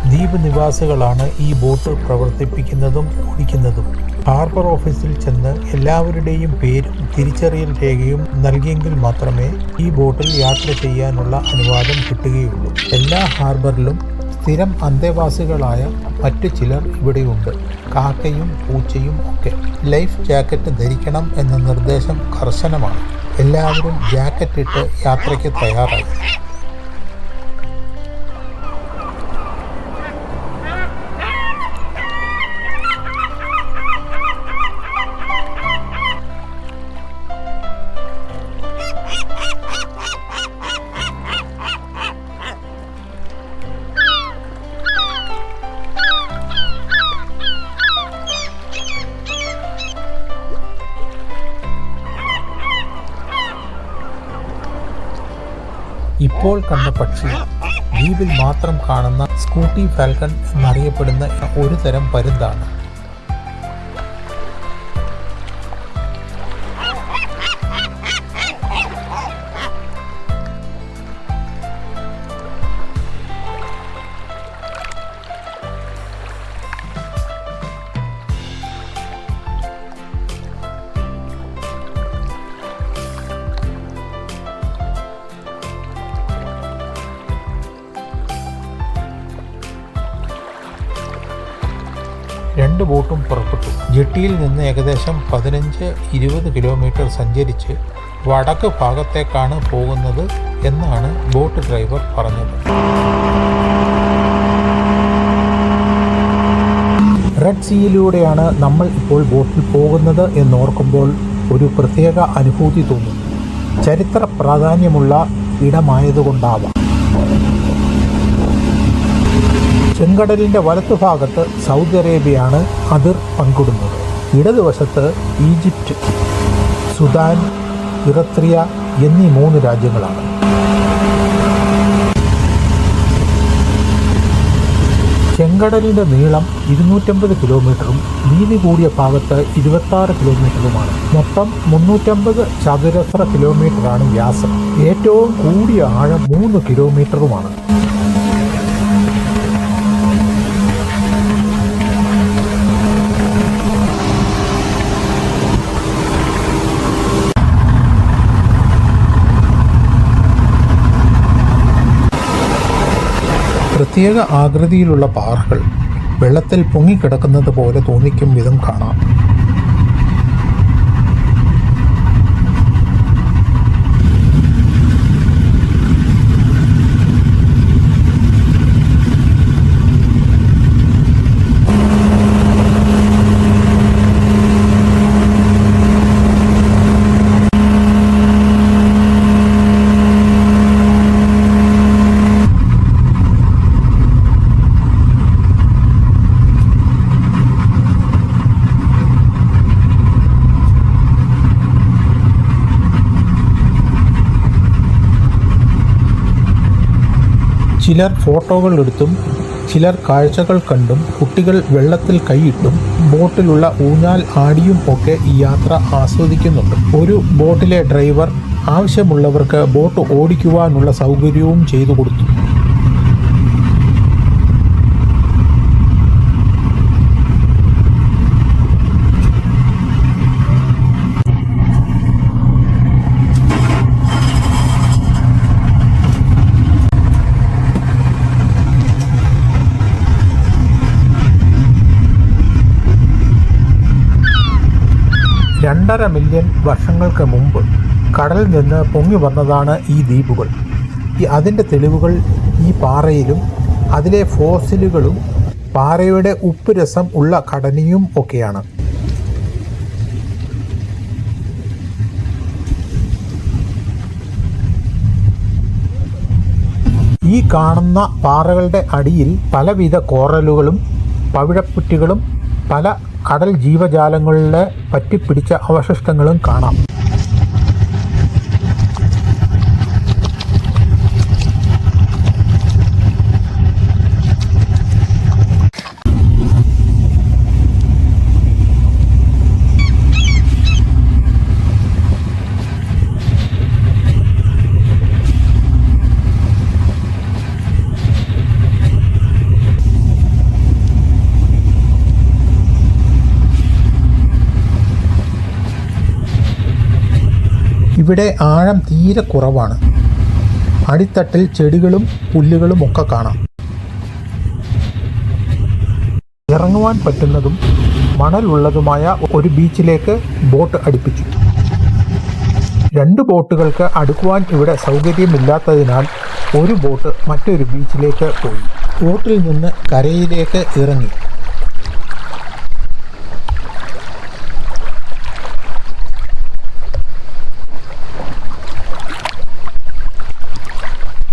ദ്വീപ് നിവാസികളാണ് ഈ ബോട്ട് പ്രവർത്തിപ്പിക്കുന്നതും ഓടിക്കുന്നതും. ഹാർബർ ഓഫീസിൽ ചെന്ന് എല്ലാവരുടെയും പേരും തിരിച്ചറിയൽ രേഖയും നൽകിയെങ്കിൽ മാത്രമേ ഈ ബോട്ടിൽ യാത്ര ചെയ്യാനുള്ള അനുവാദം കിട്ടുകയുള്ളൂ. എല്ലാ ഹാർബറിലും സ്ഥിരം അന്തേവാസികളായ മറ്റു ചിലർ ഇവിടെയുണ്ട്. കാക്കയും പൂച്ചയും ഒക്കെ. ലൈഫ് ജാക്കറ്റ് ധരിക്കണം എന്ന നിർദ്ദേശം കർശനമാണ്. എല്ലാവരും ജാക്കറ്റ് ഇട്ട് യാത്രയ്ക്ക് തയ്യാറായി. ഇപ്പോൾ കണ്ട പക്ഷി ദ്വീപിൽ മാത്രം കാണുന്ന സ്കൂട്ടി ഫാൽക്കൺ എന്നറിയപ്പെടുന്ന ഒരു തരം പരുന്താണ്. രണ്ട് ബോട്ടും പുറപ്പെട്ടു. ജെട്ടിയിൽ നിന്ന് ഏകദേശം 15-20 കിലോമീറ്റർ സഞ്ചരിച്ച് വടക്ക് ഭാഗത്തേക്കാണ് പോകുന്നത് എന്നാണ് ബോട്ട് ഡ്രൈവർ പറഞ്ഞത്. റെഡ് സീയിലൂടെയാണ് നമ്മൾ ഇപ്പോൾ ബോട്ടിൽ പോകുന്നത് എന്നോർക്കുമ്പോൾ ഒരു പ്രത്യേക അനുഭൂതി തോന്നുന്നു. ചരിത്ര പ്രാധാന്യമുള്ള ഇടമായതുകൊണ്ടാവാം. ചെങ്കടലിൻ്റെ വലത്തുഭാഗത്ത് സൗദി അറേബ്യയാണ് അതിർ പങ്കിടുന്നത്. ഇടതുവശത്ത് ഈജിപ്റ്റ്, സുഡാൻ, ഇറിട്രിയ എന്നീ 3 രാജ്യങ്ങളാണ്. ചെങ്കടലിൻ്റെ നീളം 250 കിലോമീറ്ററും വീതി കൂടിയ ഭാഗത്ത് 26 കിലോമീറ്ററുമാണ്. മൊത്തം 350 ചതുരശ്ര കിലോമീറ്ററാണ് വ്യാസം. ഏറ്റവും കൂടിയ ആഴം 3 കിലോമീറ്ററുമാണ്. പ്രത്യേക ആകൃതിയിലുള്ള പാറകൾ വെള്ളത്തിൽ പൊങ്ങിക്കിടക്കുന്നത് പോലെ തോന്നിക്കും വിധം കാണാം. ചിലർ ഫോട്ടോകൾ എടുത്തും ചിലർ കാഴ്ചകൾ കണ്ടും കുട്ടികൾ വെള്ളത്തിൽ കൈയിട്ടും ബോട്ടിലുള്ള ഊഞ്ഞാൽ ആടിയും ഒക്കെ ഈ യാത്ര ആസ്വദിക്കുന്നുണ്ട്. ഒരു ബോട്ടിലെ ഡ്രൈവർ ആവശ്യമുള്ളവർക്ക് ബോട്ട് ഓടിക്കുവാനുള്ള സൗകര്യവും ചെയ്തു കൊടുത്തു. രണ്ടര മില്യൺ വർഷങ്ങൾക്ക് മുമ്പ് കടലിൽ നിന്ന് പൊങ്ങി വന്നതാണ് ഈ ദ്വീപുകൾ. അതിൻ്റെ തെളിവുകൾ ഈ പാറയിലും അതിലെ ഫോസിലുകളും പാറയുടെ ഉപ്പ് രസം ഉള്ള ഘടനയും ഒക്കെയാണ്. ഈ കാണുന്ന പാറകളുടെ അടിയിൽ പലവിധ കോറലുകളും പവിഴപ്പുറ്റുകളും പല കടൽ ജീവജാലങ്ങളുടെ പറ്റിപ്പിടിച്ച അവശിഷ്ടങ്ങളും കാണാം. ഇവിടെ ആഴം തീരെ കുറവാണ്. അടിത്തട്ടിൽ ചെടികളും പുല്ലുകളും ഒക്കെ കാണാം. ഇറങ്ങുവാൻ പറ്റുന്നതും മണലുള്ളതുമായ ഒരു ബീച്ചിലേക്ക് ബോട്ട് അടുപ്പിച്ചു. 2 ബോട്ടുകൾക്ക് അടുക്കുവാൻ ഇവിടെ സൗകര്യമില്ലാത്തതിനാൽ ഒരു ബോട്ട് മറ്റൊരു ബീച്ചിലേക്ക് പോയി. ബോട്ടിൽ നിന്ന് കരയിലേക്ക് ഇറങ്ങി.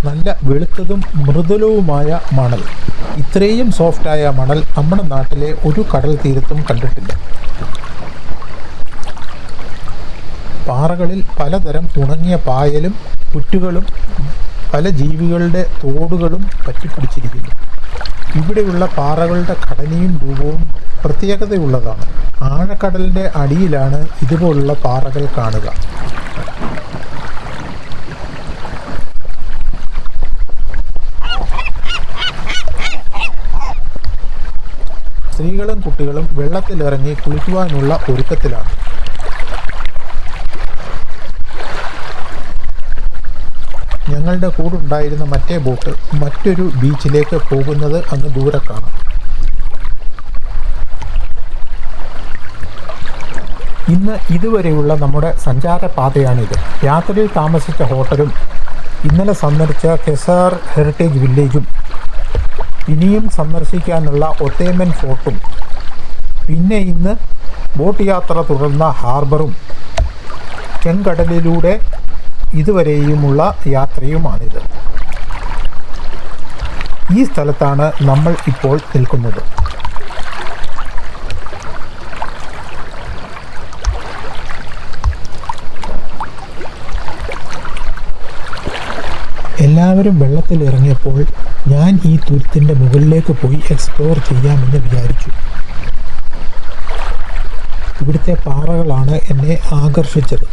നല്ല വെളുത്തതും മൃദുലവുമായ മണൽ. ഇത്രയും സോഫ്റ്റായ മണൽ നമ്മുടെ നാട്ടിലെ ഒരു കടൽ തീരത്തും കണ്ടിട്ടില്ല. പാറകളിൽ പലതരം ഉണങ്ങിയ പായലും പുറ്റുകളും പല ജീവികളുടെ തോടുകളും പറ്റിപ്പിടിച്ചിരിക്കുന്നു. ഇവിടെയുള്ള പാറകളുടെ ഘടനയും രൂപവും പ്രത്യേകതയുള്ളതാണ്. ആഴക്കടലിൻ്റെ അടിയിലാണ് ഇതുപോലുള്ള പാറകൾ കാണുക. സ്ത്രീകളും കുട്ടികളും വെള്ളത്തിലിറങ്ങി കുളിക്കുവാനുള്ള ഒരുക്കത്തിലാണ്. ഞങ്ങളുടെ കൂടുണ്ടായിരുന്ന മറ്റേ ബോട്ട് മറ്റൊരു ബീച്ചിലേക്ക് പോകുന്നത് അങ്ങ് ദൂരെ കാണാം. ഇന്ന് ഇതുവരെയുള്ള നമ്മുടെ സഞ്ചാരപാതയാണിത്. രാത്രിയിൽ താമസിച്ച ഹോട്ടലും ഇന്നലെ സന്ദർശിച്ച കെസാർ ഹെറിറ്റേജ് വില്ലേജും ഇനിയും സന്ദർശിക്കാനുള്ള ഒത്തേമൻ ഫോർട്ടും പിന്നെ ഇന്ന് ബോട്ട് യാത്ര തുടർന്ന ഹാർബറും ചെങ്കടലിലൂടെ ഇതുവരെയുമുള്ള യാത്രയുമാണിത്. ഈ സ്ഥലത്താണ് നമ്മൾ ഇപ്പോൾ നിൽക്കുന്നത്. എല്ലാവരും വെള്ളത്തിൽ ഇറങ്ങിയപ്പോൾ ഞാൻ ഈ തുരുത്തിൻ്റെ മുകളിലേക്ക് പോയി എക്സ്പ്ലോർ ചെയ്യാമെന്ന് വിചാരിച്ചു. ഇവിടുത്തെ പാറകളാണ് എന്നെ ആകർഷിച്ചത്.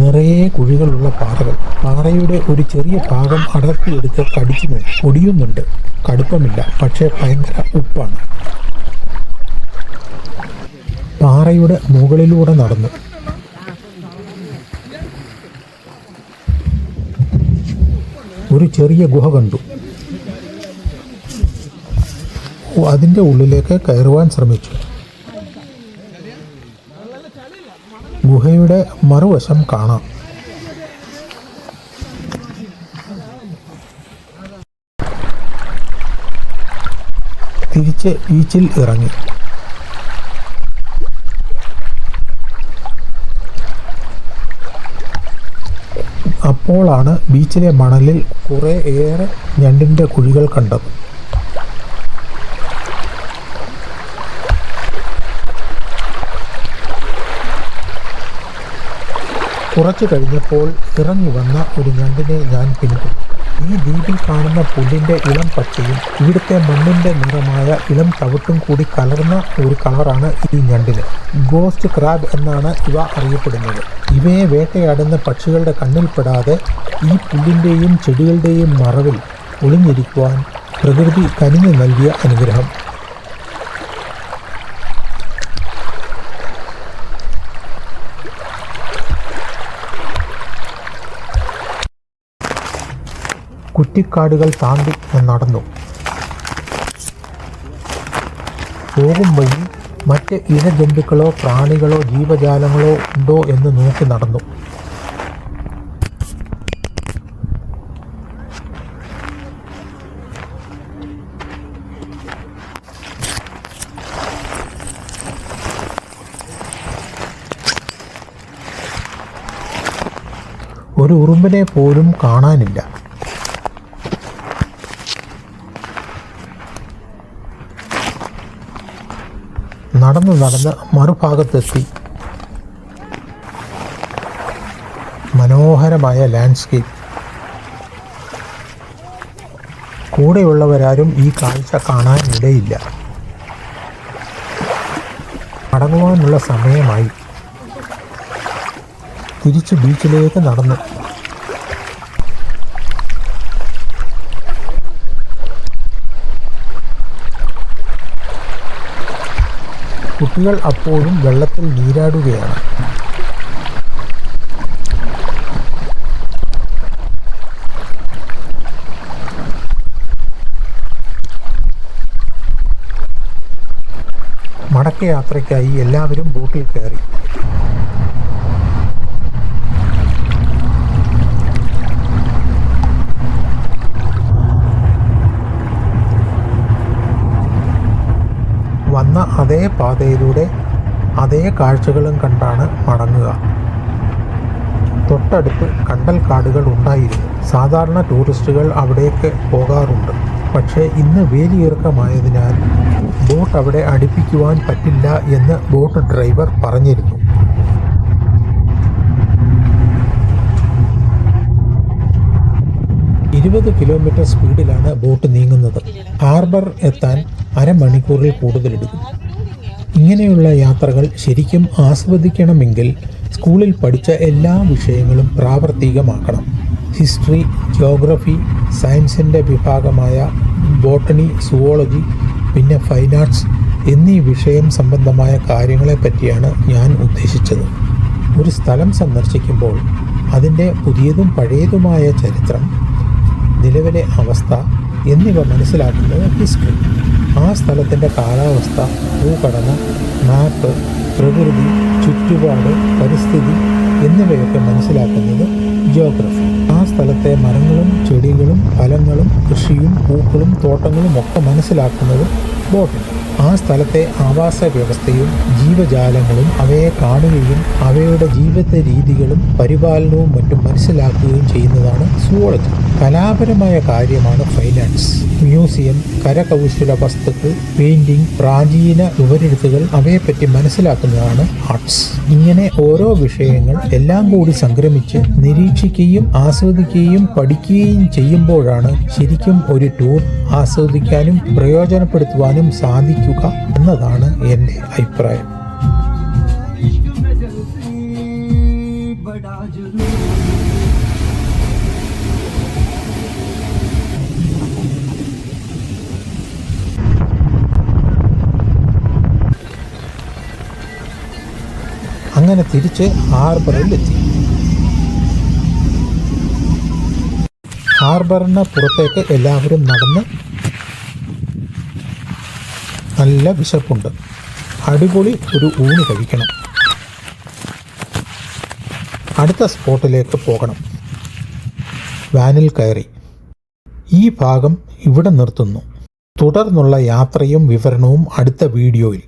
നിറയെ കുഴികളുള്ള പാറകൾ. പാറയുടെ ഒരു ചെറിയ ഭാഗം അടർത്തിയെടുത്ത് കടിച്ചു പൊടിയുന്നുണ്ട്. കടുപ്പമില്ല, പക്ഷേ ഭയങ്കര ഉപ്പാണ്. പാറയുടെ മുകളിലൂടെ നടന്നു. ഒരു ചെറിയ ഗുഹ കണ്ടു. അതിൻ്റെ ഉള്ളിലേക്ക് കയറുവാൻ ശ്രമിച്ചു. ഗുഹയുടെ മറുവശം കാണാം. തിരിച്ച് ബീച്ചിൽ ഇറങ്ങി. അപ്പോഴാണ് ബീച്ചിലെ മണലിൽ കുറേയേറെ ഞണ്ടിൻ്റെ കുഴികൾ കണ്ടത്. കുറച്ചു കഴിഞ്ഞപ്പോൾ ഇറങ്ങി വന്ന ഒരു ഞണ്ടിനെ ഞാൻ പിന്തുടർന്നു. ഈ ദ്വീപിൽ കാണുന്ന പുല്ലിൻ്റെ ഇളം പച്ചയും ഇവിടുത്തെ മണ്ണിൻ്റെ നിറമായ ഇളം തവിട്ടും കൂടി കലർന്ന ഒരു കളറാണ് ഈ ഞണ്ടിന്. ഗോസ്റ്റ് ക്രാബ് എന്നാണ് ഇവ അറിയപ്പെടുന്നത്. ഇവയെ വേട്ടയാടുന്ന പക്ഷികളുടെ കണ്ണിൽപ്പെടാതെ ഈ പുല്ലിൻ്റെയും ചെടികളുടെയും മറവിൽ ഒളിഞ്ഞിരിക്കുവാൻ പ്രകൃതി കനിഞ്ഞു നൽകിയ അനുഗ്രഹം. കുറ്റിക്കാടുകൾ താണ്ടി ഞാൻ നടന്നു. പോകും വഴി മറ്റ് ഇഴജന്തുക്കളോ പ്രാണികളോ ജീവജാലങ്ങളോ ഉണ്ടോ എന്ന് നോക്കി നടന്നു. ഒരു ഉറുമ്പിനെ പോലും കാണാനില്ല. നടന്ന് മറുഭാഗത്തെത്തി. മനോഹരമായ ലാൻഡ്സ്കേപ്പ്. കൂടെയുള്ളവരാരും ഈ കാഴ്ച കാണാനിടയില്ല. മടങ്ങുവാനുള്ള സമയമായി. തിരിച്ച് ബീച്ചിലേക്ക് നടന്നു. കുട്ടികൾ അപ്പോഴും വെള്ളത്തിൽ നീരാടുകയാണ്. മടക്കയാത്രയ്ക്കായി എല്ലാവരും ബോട്ടിൽ കയറി. വന്ന അതേ പാതയിലൂടെ അതേ കാഴ്ചകളും കണ്ടാണ് മടങ്ങുക. തൊട്ടടുത്ത് കണ്ടൽക്കാടുകൾ ഉണ്ടായിരുന്നു. സാധാരണ ടൂറിസ്റ്റുകൾ അവിടേക്ക് പോകാറുണ്ട്. പക്ഷേ ഇന്ന് വേലിയിറക്കമായതിനാൽ ബോട്ട് അവിടെ അടുപ്പിക്കുവാൻ പറ്റില്ല എന്ന് ബോട്ട് ഡ്രൈവർ പറഞ്ഞിരുന്നു. കിലോമീറ്റർ സ്പീഡിലാണ് ബോട്ട് നീങ്ങുന്നത്. ഹാർബർ എത്താൻ അരമണിക്കൂറിൽ കൂടുതലെടുക്കും. ഇങ്ങനെയുള്ള യാത്രകൾ ശരിക്കും ആസ്വദിക്കണമെങ്കിൽ സ്കൂളിൽ പഠിച്ച എല്ലാ വിഷയങ്ങളും പ്രാവർത്തികമാക്കണം. ഹിസ്റ്ററി, ജിയോഗ്രഫി, സയൻസിൻ്റെ വിഭാഗമായ ബോട്ടണി, സുവോളജി, പിന്നെ ഫൈൻ ആർട്സ് എന്നീ വിഷയം സംബന്ധമായ കാര്യങ്ങളെ പറ്റിയാണ് ഞാൻ ഉദ്ദേശിച്ചത്. ഒരു സ്ഥലം സന്ദർശിക്കുമ്പോൾ അതിൻ്റെ പുതിയതും പഴയതുമായ ചരിത്രം, നിലവിലെ അവസ്ഥ എന്നിവ മനസ്സിലാക്കുന്നത് ഹിസ്റ്ററി. ആ സ്ഥലത്തിൻ്റെ കാലാവസ്ഥ, ഭൂഘടന, മാപ്പ്, പ്രകൃതി, ചുറ്റുപാട്, പരിസ്ഥിതി എന്നിവയൊക്കെ മനസ്സിലാക്കുന്നത് ജിയോഗ്രഫി. ആ സ്ഥലത്തെ മരങ്ങളും ചെടികളും ഫലങ്ങളും കൃഷിയും പൂക്കളും തോട്ടങ്ങളും ഒക്കെ മനസ്സിലാക്കുന്നത് ബോട്ടണി. ആ സ്ഥലത്തെ ആവാസ വ്യവസ്ഥയും ജീവജാലങ്ങളും അവയെ കാണുകയും അവയുടെ ജീവിത രീതികളും പരിപാലനവും മറ്റും മനസ്സിലാക്കുകയും ചെയ്യുന്നതാണ് സുവോളജി. കലാപരമായ കാര്യമാണ് ഫൈൻ ആർട്സ്. മ്യൂസിയം, കരകൗശല വസ്തുക്കൾ, പെയിന്റിംഗ്, പ്രാചീന ചുവരെഴുത്തുകൾ അവയെപ്പറ്റി മനസ്സിലാക്കുന്നതാണ് ആർട്സ്. ഇങ്ങനെ ഓരോ വിഷയങ്ങൾ എല്ലാം കൂടി സംക്രമിച്ച് നിരീക്ഷിക്കുകയും ആസ്വദിക്കുകയും പഠിക്കുകയും ചെയ്യുമ്പോഴാണ് ശരിക്കും ഒരു ടൂർ ആസ്വദിക്കാനും പ്രയോജനപ്പെടുത്തുവാനും സാധിക്കുക എന്നതാണ് എൻ്റെ അഭിപ്രായം. അങ്ങനെ തിരിച്ച് ഹാർബറിലെത്തി. ഹാർബറിന് പുറത്തേക്ക് എല്ലാവരും നടന്ന്. നല്ല വിശപ്പുണ്ട്. അടിപൊളി ഒരു ഊണ് കഴിക്കണം. അടുത്ത സ്പോട്ടിലേക്ക് പോകണം. വാനിൽ കയറി. ഈ ഭാഗം ഇവിടെ നിർത്തുന്നു. തുടർന്നുള്ള യാത്രയും വിവരണവും അടുത്ത വീഡിയോയിൽ.